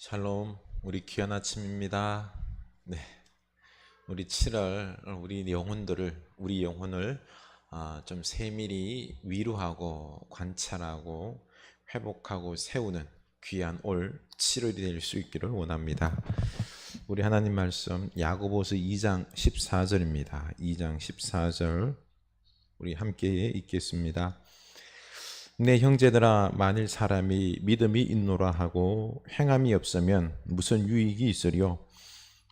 샬롬, 우리 귀한 아침입니다. 네, 우리 7월 우리 영혼을 좀 세밀히 위로하고 관찰하고 회복하고 세우는 귀한 올 7월이 될 수 있기를 원합니다. 우리 하나님 말씀 야고보서 2장 14절입니다. 2장 14절 우리 함께 읽겠습니다. 내 형제들아, 만일 사람이 믿음이 있노라 하고 행함이 없으면 무슨 유익이 있으리요?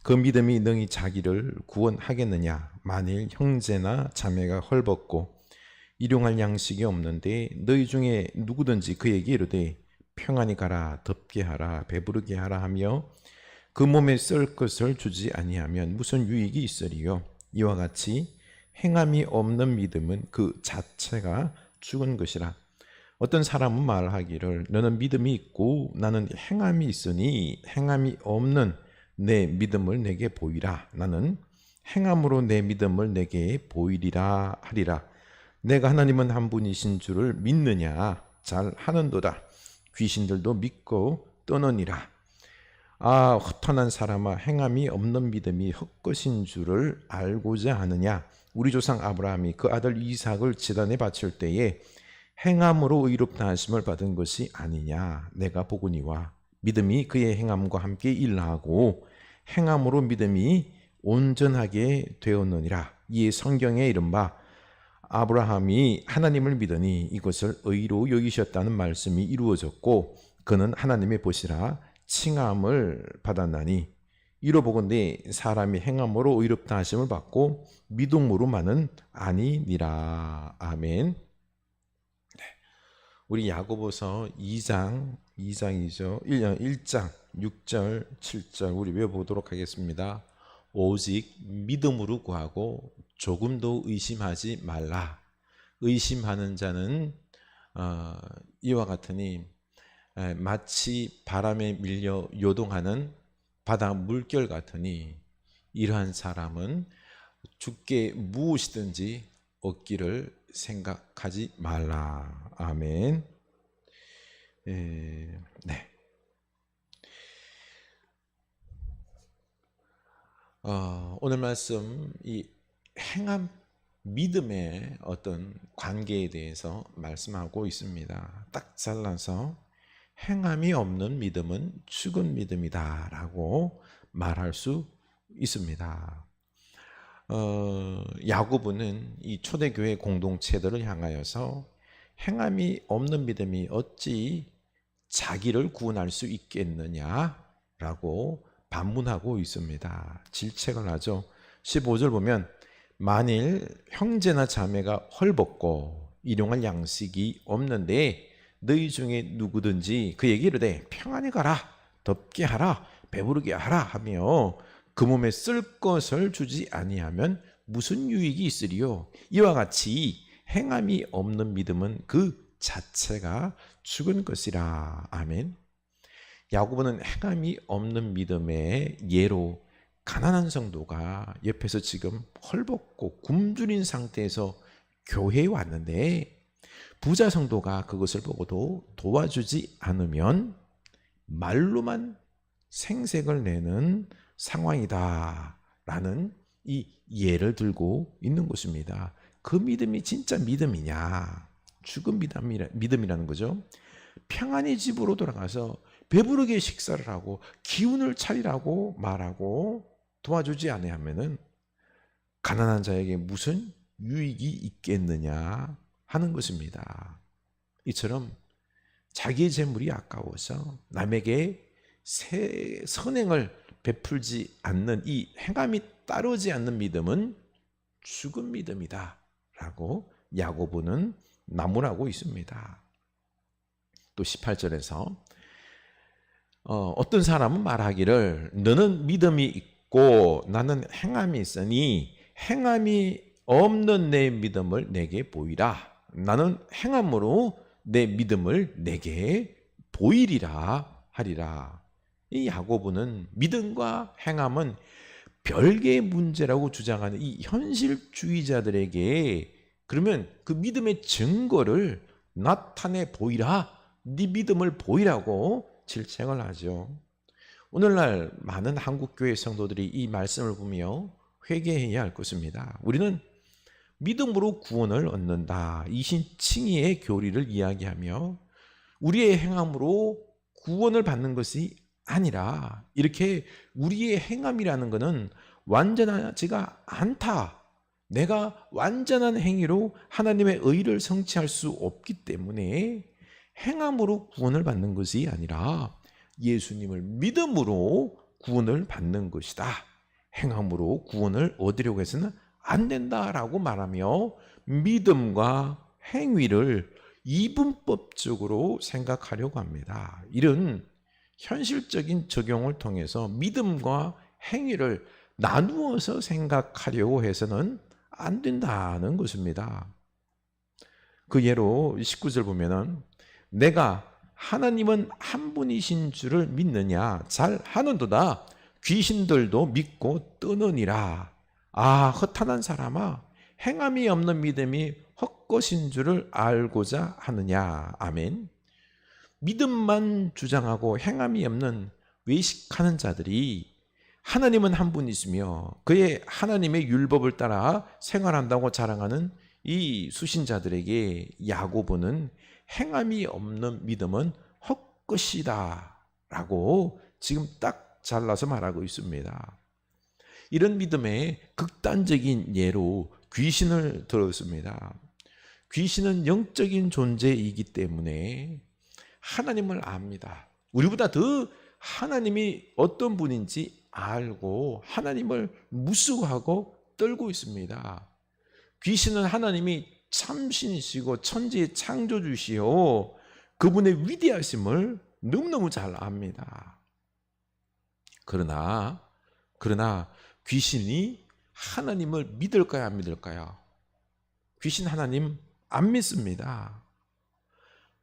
그 믿음이 능히 자기를 구원하겠느냐? 만일 형제나 자매가 헐벗고 일용할 양식이 없는데 너희 중에 누구든지 그에게 이르되 평안히 가라, 덥게 하라, 배부르게 하라 하며 그 몸에 쓸 것을 주지 아니하면 무슨 유익이 있으리요? 이와 같이 행함이 없는 믿음은 그 자체가 죽은 것이라. 어떤 사람은 말하기를 너는 믿음이 있고 나는 행함이 있으니 행함이 없는 내 믿음을 내게 보이라. 나는 행함으로 내 믿음을 내게 보이리라 하리라. 내가 하나님은 한 분이신 줄을 믿느냐? 잘 하는도다. 귀신들도 믿고 떠느니라. 허탄한 사람아, 행함이 없는 믿음이 헛것인 줄을 알고자 하느냐? 우리 조상 아브라함이 그 아들 이삭을 제단에 바칠 때에 행함으로 의롭다 하심을 받은 것이 아니냐? 내가 보거니와 믿음이 그의 행함과 함께 일하고 행함으로 믿음이 온전하게 되었느니라. 이에 성경에 이른바 아브라함이 하나님을 믿으니 이것을 의로 여기셨다는 말씀이 이루어졌고 그는 하나님의 보시라 칭함을 받았나니 이로 보건대 사람이 행함으로 의롭다 하심을 받고 믿음으로만은 아니니라. 아멘. 우리 야고보서 2장이죠. 1장 6절 7절 우리 외워보도록 하겠습니다. 오직 믿음으로 구하고 조금도 의심하지 말라. 의심하는 자는 이와 같으니 마치 바람에 밀려 요동하는 바다 물결 같으니 이러한 사람은 주께 무엇이든지 얻기를 생각하지 말라. 아멘. 네. 오늘 말씀 이 행함 믿음의 어떤 관계에 대해서 말씀하고 있습니다. 딱 잘라서 행함이 없는 믿음은 죽은 믿음이다라고 말할 수 있습니다. 야고보는 이 초대교회 공동체들을 향하여서 행함이 없는 믿음이 어찌 자기를 구원할 수 있겠느냐라고 반문하고 있습니다. 질책을 하죠. 15절 보면 만일 형제나 자매가 헐벗고 일용할 양식이 없는데 너희 중에 누구든지 그에게 이르되 평안히 가라, 덥게 하라, 배부르게 하라 하며 그 몸에 쓸 것을 주지 아니하면 무슨 유익이 있으리요? 이와 같이 행함이 없는 믿음은 그 자체가 죽은 것이라. 아멘. 야고보는 행함이 없는 믿음의 예로 가난한 성도가 옆에서 지금 헐벗고 굶주린 상태에서 교회에 왔는데 부자 성도가 그것을 보고도 도와주지 않으면 말로만 생색을 내는 상황이다 라는 이 예를 들고 있는 것입니다. 그 믿음이 진짜 믿음이냐? 죽은 믿음이라는 거죠. 평안히 집으로 돌아가서 배부르게 식사를 하고 기운을 차리라고 말하고 도와주지 않으면은 가난한 자에게 무슨 유익이 있겠느냐 하는 것입니다. 이처럼 자기의 재물이 아까워서 남에게 선행을 베풀지 않는 이 행함이 따르지 않는 믿음은 죽은 믿음이다 라고 야고보는 나무라고 있습니다. 또 18절에서 어떤 사람은 말하기를 너는 믿음이 있고 나는 행함이 있으니 행함이 없는 내 믿음을 내게 보이라. 나는 행함으로 내 믿음을 내게 보이리라 하리라. 이 야고보는 믿음과 행함은 별개의 문제라고 주장하는 이 현실주의자들에게 그러면 그 믿음의 증거를 나타내 보이라, 네 믿음을 보이라고 질책을 하죠. 오늘날 많은 한국교회 성도들이 이 말씀을 보며 회개해야 할 것입니다. 우리는 믿음으로 구원을 얻는다, 이 칭의의 교리를 이야기하며 우리의 행함으로 구원을 받는 것이 아니라 이렇게 우리의 행함이라는 것은 완전하지가 않다, 내가 완전한 행위로 하나님의 의를 성취할 수 없기 때문에 행함으로 구원을 받는 것이 아니라 예수님을 믿음으로 구원을 받는 것이다, 행함으로 구원을 얻으려고 해서는 안 된다라고 말하며 믿음과 행위를 이분법적으로 생각하려고 합니다. 이런 현실적인 적용을 통해서 믿음과 행위를 나누어서 생각하려고 해서는 안 된다는 것입니다. 그 예로 19절 보면은 내가 하나님은 한 분이신 줄을 믿느냐, 잘 하는도다, 귀신들도 믿고 떠느니라. 아, 허탄한 사람아, 행함이 없는 믿음이 헛것인 줄을 알고자 하느냐. 아멘. 믿음만 주장하고 행함이 없는 외식하는 자들이 하나님은 한 분이시며 그의 하나님의 율법을 따라 생활한다고 자랑하는 이 수신자들에게 야고보는 행함이 없는 믿음은 헛것이다 라고 지금 딱 잘라서 말하고 있습니다. 이런 믿음의 극단적인 예로 귀신을 들었습니다. 귀신은 영적인 존재이기 때문에 하나님을 압니다. 우리보다 더 하나님이 어떤 분인지 알고 하나님을 무수하고 떨고 있습니다. 귀신은 하나님이 참신이시고 천지의 창조주시오, 그분의 위대하심을 너무너무 잘 압니다. 그러나 귀신이 하나님을 믿을까요, 안 믿을까요? 귀신 하나님 안 믿습니다.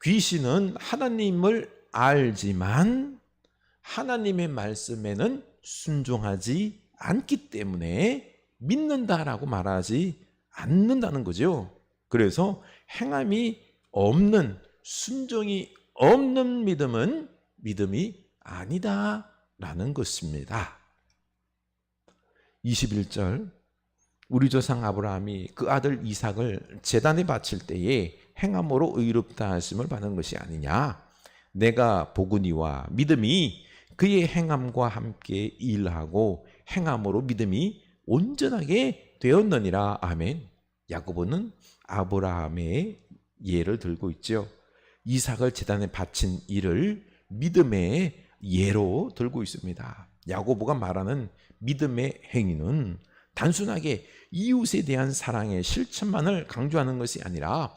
귀신은 하나님을 알지만 하나님의 말씀에는 순종하지 않기 때문에 믿는다라고 말하지 않는다는 거죠. 그래서 행함이 없는, 순종이 없는 믿음은 믿음이 아니다라는 것입니다. 21절, 우리 조상 아브라함이 그 아들 이삭을 제단에 바칠 때에 행함으로 의롭다 하심을 받은 것이 아니냐. 내가 보구니와 믿음이 그의 행함과 함께 일하고 행함으로 믿음이 온전하게 되었느니라. 아멘. 야고보는 아브라함의 예를 들고 있죠. 이삭을 제단에 바친 일을 믿음의 예로 들고 있습니다. 야고보가 말하는 믿음의 행위는 단순하게 이웃에 대한 사랑의 실천만을 강조하는 것이 아니라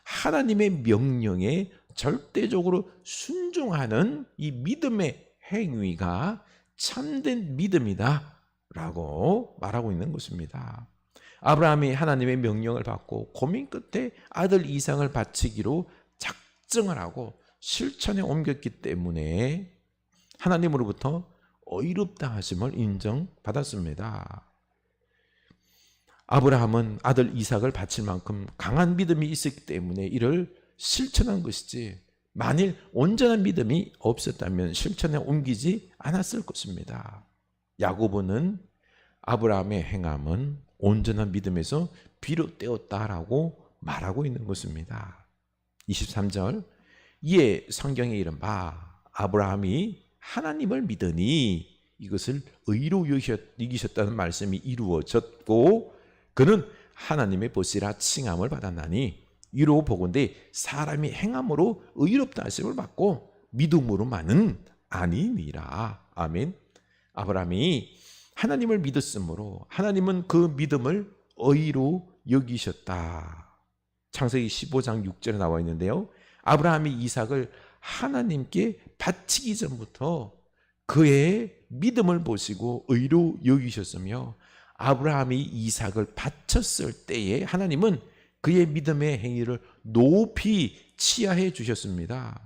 하나님의 명령에 절대적으로 순종하는 이 믿음의 행위가 참된 믿음이다 라고 말하고 있는 것입니다. 아브라함이 하나님의 명령을 받고 고민 끝에 아들 이삭을 바치기로 작정을 하고 실천에 옮겼기 때문에 하나님으로부터 의롭다 하심을 인정받았습니다. 아브라함은 아들 이삭을 바칠 만큼 강한 믿음이 있었기 때문에 이를 실천한 것이지, 만일 온전한 믿음이 없었다면 실천에 옮기지 않았을 것입니다. 야고보는 아브라함의 행함은 온전한 믿음에서 비롯되었다라고 말하고 있는 것입니다. 23절, 이에 성경에 이른바 아브라함이 하나님을 믿으니 이것을 의로 여기셨다는 말씀이 이루어졌고 그는 하나님의 보시라 칭함을 받았나니 이로 보건대 사람이 행함으로 의롭다 하심을 받고 믿음으로만은 아니니라. 아멘. 아브라함이 하나님을 믿었으므로 하나님은 그 믿음을 의로 여기셨다. 창세기 15장 6절에 나와 있는데요, 아브라함이 이삭을 하나님께 바치기 전부터 그의 믿음을 보시고 의로 여기셨으며 아브라함이 이삭을 바쳤을 때에 하나님은 그의 믿음의 행위를 높이 치하해 주셨습니다.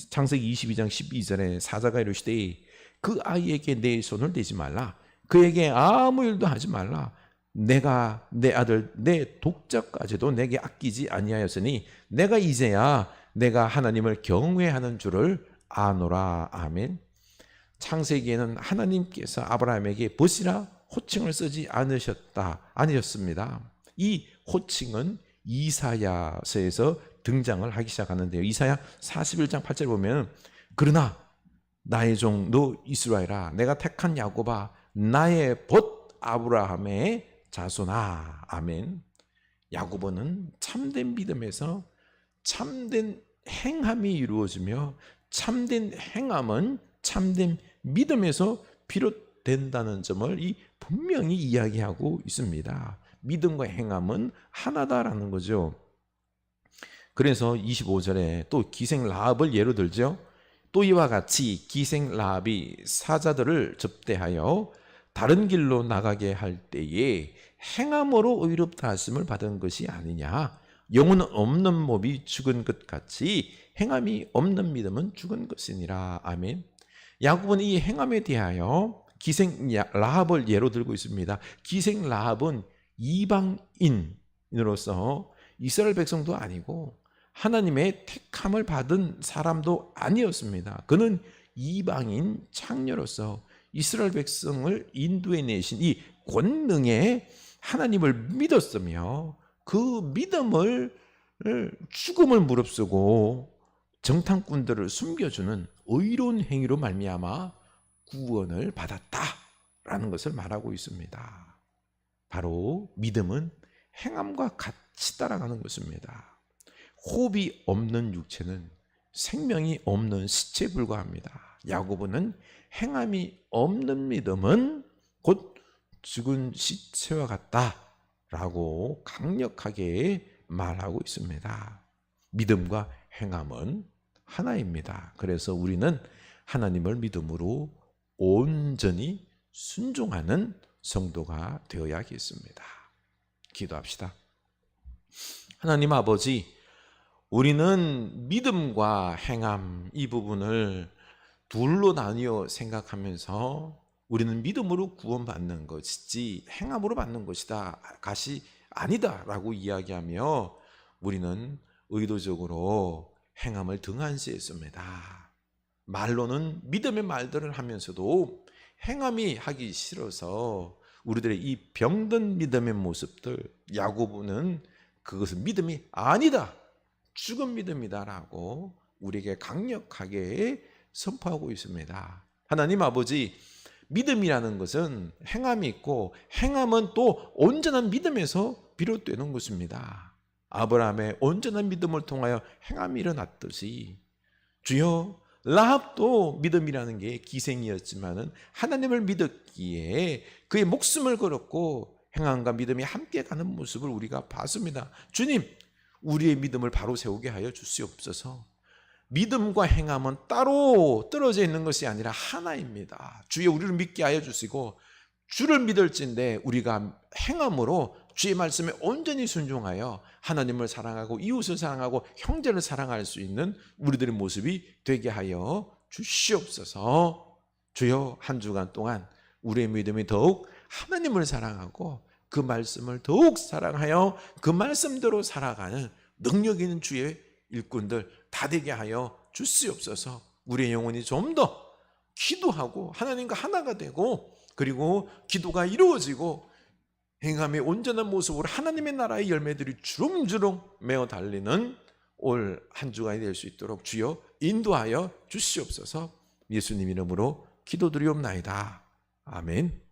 창세기 22장 12절에 사자가 이르시되 그 아이에게 내 손을 대지 말라, 그에게 아무 일도 하지 말라, 내가 내 아들 내 독자까지도 내게 아끼지 아니하였으니 내가 이제야 내가 하나님을 경외하는 줄을 아노라. 아멘. 창세기에는 하나님께서 아브라함에게 벗이라 호칭을 쓰지 아니셨습니다. 이 호칭은 이사야서에서 등장을 하기 시작하는데요. 이사야 41장 8절 보면 그러나 나의 종 너 이스라엘아 내가 택한 야곱아 나의 벗 아브라함의 자손아. 아멘. 야고보는 참된 믿음에서 참된 행함이 이루어지며 참된 행함은 참된 믿음에서 비롯된다는 점을 분명히 이야기하고 있습니다. 믿음과 행함은 하나다라는 거죠. 그래서 25절에 또 기생 라합을 예로 들죠. 또 이와 같이 기생 라합이 사자들을 접대하여 다른 길로 나가게 할 때에 행함으로 의롭다 하심을 받은 것이 아니냐. 영혼 없는 몸이 죽은 것 같이 행함이 없는 믿음은 죽은 것이니라. 아멘. 야고보는 이 행함에 대하여 기생 라합을 예로 들고 있습니다. 기생 라합은 이방인으로서 이스라엘 백성도 아니고 하나님의 택함을 받은 사람도 아니었습니다. 그는 이방인 창녀로서 이스라엘 백성을 인도해 내신 이 권능의 하나님을 믿었으며 그 믿음을 죽음을 무릅쓰고 정탐꾼들을 숨겨주는 의로운 행위로 말미암아 구원을 받았다라는 것을 말하고 있습니다. 바로 믿음은 행함과 같이 따라가는 것입니다. 호흡이 없는 육체는 생명이 없는 시체에 불과합니다. 야고보는 행함이 없는 믿음은 곧 죽은 시체와 같다라고 강력하게 말하고 있습니다. 믿음과 행함은 하나입니다. 그래서 우리는 하나님을 믿음으로 온전히 순종하는 성도가 되어야겠습니다. 기도합시다. 하나님 아버지, 우리는 믿음과 행함 이 부분을 둘로 나뉘어 생각하면서 우리는 믿음으로 구원받는 것이지 행함으로 받는 것이다, 것이 아니다라고 이야기하며 우리는 의도적으로 행함을 등한시했습니다. 말로는 믿음의 말들을 하면서도 행함이 하기 싫어서 우리들의 이 병든 믿음의 모습들, 야고보는 그것은 믿음이 아니다, 죽은 믿음이다라고 우리에게 강력하게 선포하고 있습니다. 하나님 아버지, 믿음이라는 것은 행함이 있고 행함은 또 온전한 믿음에서 비롯되는 것입니다. 아브라함의 온전한 믿음을 통하여 행함이 일어났듯이 주여, 라합도 믿음이라는 게 기생이었지만은 하나님을 믿었기에 그의 목숨을 걸었고 행함과 믿음이 함께 가는 모습을 우리가 봤습니다. 주님, 우리의 믿음을 바로 세우게 하여 주시옵소서. 믿음과 행함은 따로 떨어져 있는 것이 아니라 하나입니다. 주여, 우리를 믿게 하여 주시고 주를 믿을진데 우리가 행함으로 주의 말씀에 온전히 순종하여 하나님을 사랑하고 이웃을 사랑하고 형제를 사랑할 수 있는 우리들의 모습이 되게 하여 주시옵소서. 주여, 한 주간 동안 우리의 믿음이 더욱 하나님을 사랑하고 그 말씀을 더욱 사랑하여 그 말씀대로 살아가는 능력 있는 주의 일꾼들 다 되게 하여 주시옵소서. 우리의 영혼이 좀 더 기도하고 하나님과 하나가 되고 그리고 기도가 이루어지고 행함의 온전한 모습으로 하나님의 나라의 열매들이 주렁주렁 메어 달리는 올 한 주간이 될 수 있도록 주여 인도하여 주시옵소서. 예수님 이름으로 기도드리옵나이다. 아멘.